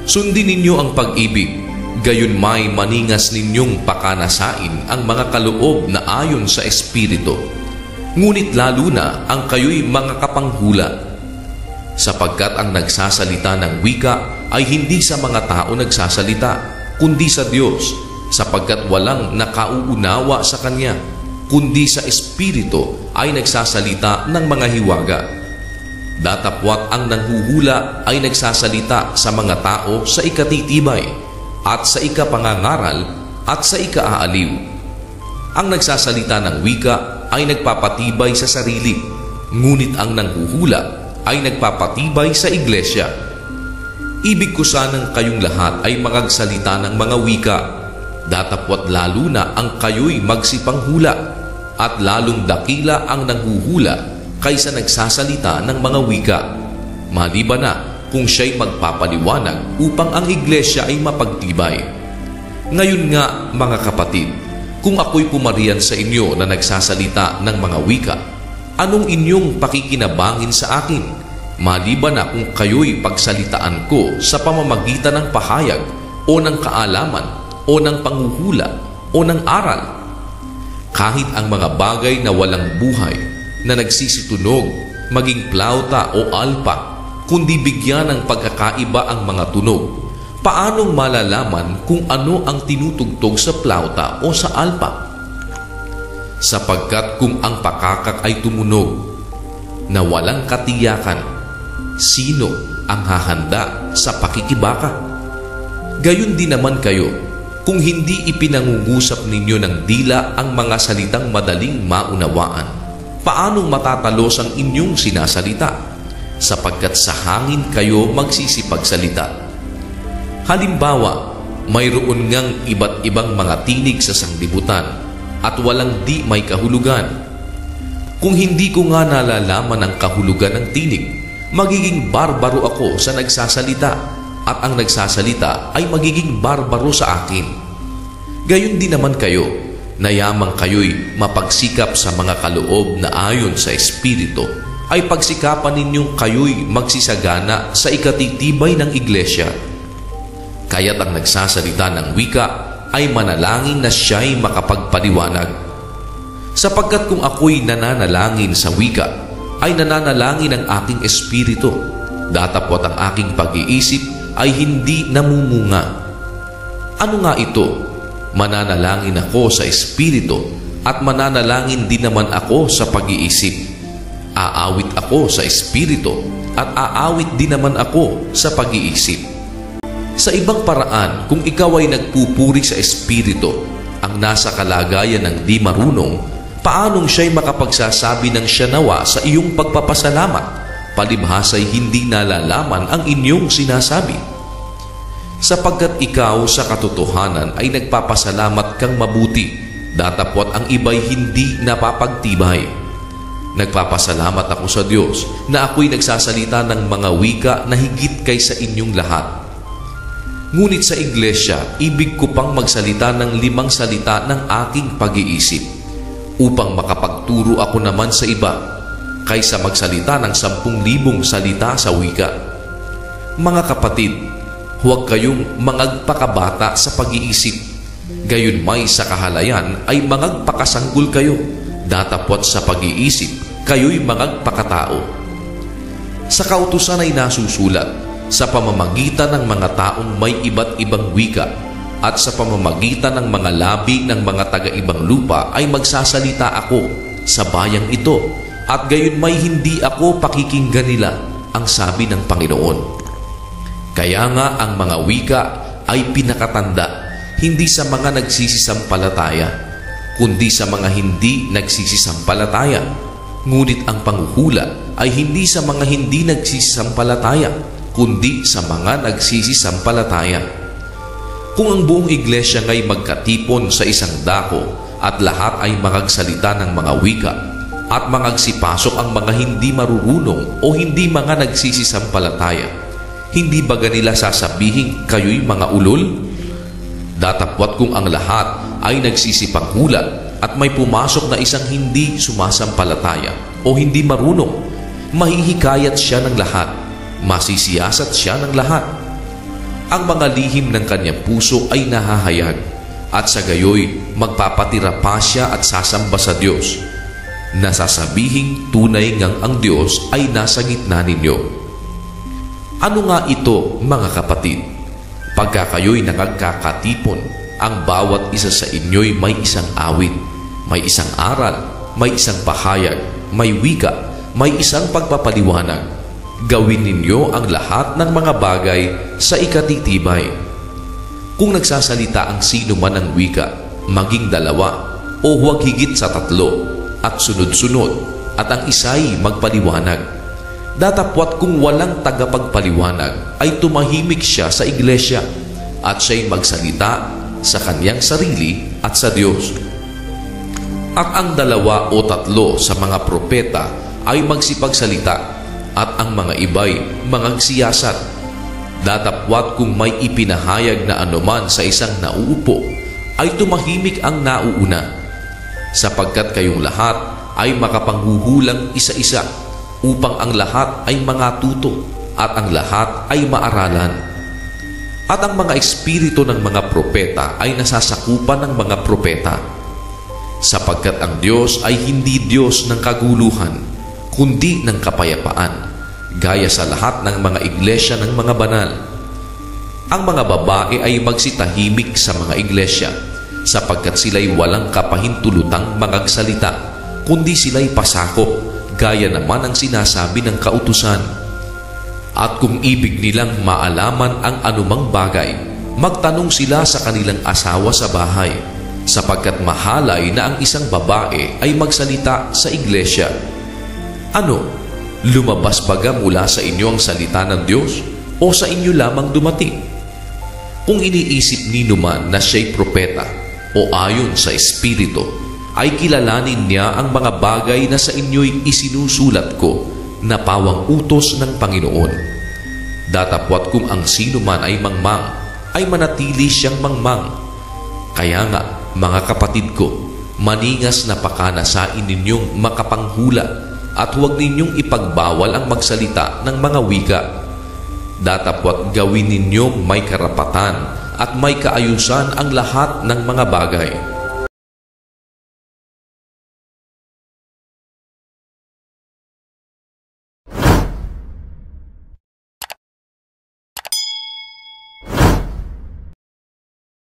Sundin ninyo ang pag-ibig, gayon may maningas ninyong pakanasain ang mga kaloob na ayon sa Espiritu. Ngunit lalo na ang kayo'y mga kapanghula, sapagkat ang nagsasalita ng wika ay hindi sa mga tao nagsasalita, kundi sa Diyos, sapagkat walang nakauunawa sa Kanya, kundi sa Espiritu ay nagsasalita ng mga hiwaga. Datapwat ang nanghuhula ay nagsasalita sa mga tao sa ikatitibay at sa ikapangangaral at sa ikaaaliw. Ang nagsasalita ng wika ay nagpapatibay sa sarili, ngunit ang nanghuhula ay nagpapatibay sa iglesia. Ibig ko sanang kayong lahat ay magsalita ng mga wika, datapwat lalo na ang kayo'y magsipanghula, at lalong dakila ang nanghuhula kaysa nagsasalita ng mga wika, maliban na kung siya'y magpapaliwanag upang ang iglesia ay mapagtibay. Ngayon nga, mga kapatid, kung ako'y pumarian sa inyo na nagsasalita ng mga wika, anong inyong pakikinabangin sa akin, maliban na kung kayo'y pagsalitaan ko sa pamamagitan ng pahayag o ng kaalaman o ng panghuhula o ng aral? Kahit ang mga bagay na walang buhay na nagsisitunog, maging plauta o alpa, kundi bigyan ng pagkakaiba ang mga tunog, paanong malalaman kung ano ang tinutugtog sa plauta o sa alpa? Sapagkat kung ang pakakak ay tumunog na walang katiyakan, sino ang hahanda sa pakikibaka? Gayon din naman kayo, kung hindi ipinangungusap ninyo ng dila ang mga salitang madaling maunawaan, paanong matatalos ang inyong sinasalita, sapagkat sa hangin kayo magsisipagsalita? Halimbawa, mayroon ngang iba't ibang mga tinig sa sanglibutan at walang di may kahulugan. Kung hindi ko nga nalalaman ang kahulugan ng tinig, magiging barbaro ako sa nagsasalita, at ang nagsasalita ay magiging barbaro sa akin. Gayon din naman kayo, na yamang kayo'y mapagsikap sa mga kaloob na ayon sa Espiritu, ay pagsikapan ninyong kayo'y magsisagana sa ikatitibay ng iglesia. Kaya't ang nagsasalita ng wika ay manalangin na siya'y makapagpaliwanag. Sapagkat kung ako'y nananalangin sa wika, ay nananalangin ang aking espiritu, datapwat ang aking pag-iisip ay hindi namumunga. Ano nga ito? Mananalangin ako sa espiritu at mananalangin din naman ako sa pag-iisip. Aawit ako sa espiritu at aawit din naman ako sa pag-iisip. Sa ibang paraan, kung ikaw ay nagpupuri sa espiritu, ang nasa kalagayan ng di marunong, paanong siya'y makapagsasabi ng siya nawa sa iyong pagpapasalamat, palibhasa'y hindi nalalaman ang inyong sinasabi? Sapagkat ikaw sa katotohanan ay nagpapasalamat kang mabuti, datapwat ang iba'y hindi napapagtibay. Nagpapasalamat ako sa Diyos na ako'y nagsasalita ng mga wika na higit kaysa inyong lahat. Ngunit sa iglesia, ibig ko pang magsalita ng 5 salita ng aking pag-iisip, upang makapagturo ako naman sa iba, kaysa magsalita ng 10,000 salita sa wika. Mga kapatid, huwag kayong mangagpakabata sa pag-iisip, gayon may sa kahalayan ay mangagpakasanggol kayo, datapwat sa pag-iisip kayo'y mangagpakatao. Sa kautusan ay nasusulat, sa pamamagitan ng mga taong may iba't ibang wika at sa pamamagitan ng mga labi ng mga taga-ibang lupa ay magsasalita ako sa bayang ito, at gayon may hindi ako pakikinggan nila, ang sabi ng Panginoon. Kaya nga ang mga wika ay pinakatanda, hindi sa mga nagsisisampalataya, kundi sa mga hindi nagsisisampalataya. Ngunit ang panghuhula ay hindi sa mga hindi nagsisisampalataya, kundi sa mga nagsisisampalataya. Kung ang buong iglesia nga'y magkatipon sa isang dako at lahat ay magagsalita ng mga wika at magagsipasok ang mga hindi marurunong o hindi mga nagsisisampalataya, hindi ba ganila sasabihin kayo'y mga ulol? Datapwat kung ang lahat ay nagsisipanghulat at may pumasok na isang hindi sumasampalataya o hindi marunong, mahihikayat siya ng lahat, masisiyasat siya ng lahat. ang mga lihim ng kanyang puso ay nahahayag, at sa gayoy magpapatira pa siya at sasamba sa Diyos, na sasabihing tunay ngang ang Diyos ay nasa gitna ninyo. Ano nga ito, mga kapatid? Pagka kayo'y nagkakatipon, ang bawat isa sa inyo'y may isang awit, may isang aral, may isang pahayag, may wika, may isang pagpapaliwanag. Gawin ninyo ang lahat ng mga bagay sa ikatitibay. Kung nagsasalita ang sino man ng wika, maging dalawa o huwag higit sa 3 at sunod-sunod, at ang isa'y magpaliwanag. Datapwat kung walang tagapagpaliwanag ay tumahimik siya sa iglesia at siya'y magsalita sa kanyang sarili at sa Diyos. At ang 2 o 3 sa mga propeta ay magsipagsalita, at ang mga iba'y mangagsiyasat. Datapwat kung may ipinahayag na anuman sa isang nauupo, ay tumahimik ang nauuna, sapagkat kayong lahat ay makapanghuhulang isa-isa, upang ang lahat ay mangatuto at ang lahat ay maaralan. At ang mga espiritu ng mga propeta ay nasasakupan ng mga propeta, sapagkat ang Diyos ay hindi Diyos ng kaguluhan, kundi ng kapayapaan, gaya sa lahat ng mga iglesia ng mga banal. Ang mga babae ay magsitahimik sa mga iglesia, sapagkat sila'y walang kapahintulutang magagsalita, kundi sila'y pasakop, gaya naman ang sinasabi ng kautusan. At kung ibig nilang maalaman ang anumang bagay, magtanong sila sa kanilang asawa sa bahay, sapagkat mahalay na ang isang babae ay magsalita sa iglesia. Ano? Lumabas baga mula sa inyo ang salita ng Diyos o sa inyo lamang dumating? Kung iniisip ninyo man na siya'y propeta o ayon sa Espiritu, ay kilalanin niya ang mga bagay na sa inyo'y isinusulat ko na pawang utos ng Panginoon. Datapwat kung ang sino man ay mangmang, ay manatili siyang mangmang. Kaya nga, mga kapatid ko, maningas na pakanasain ninyong makapanghula, at huwag ninyong ipagbawal ang magsalita ng mga wika. Datapwat gawin ninyong may karapatan at may kaayusan ang lahat ng mga bagay.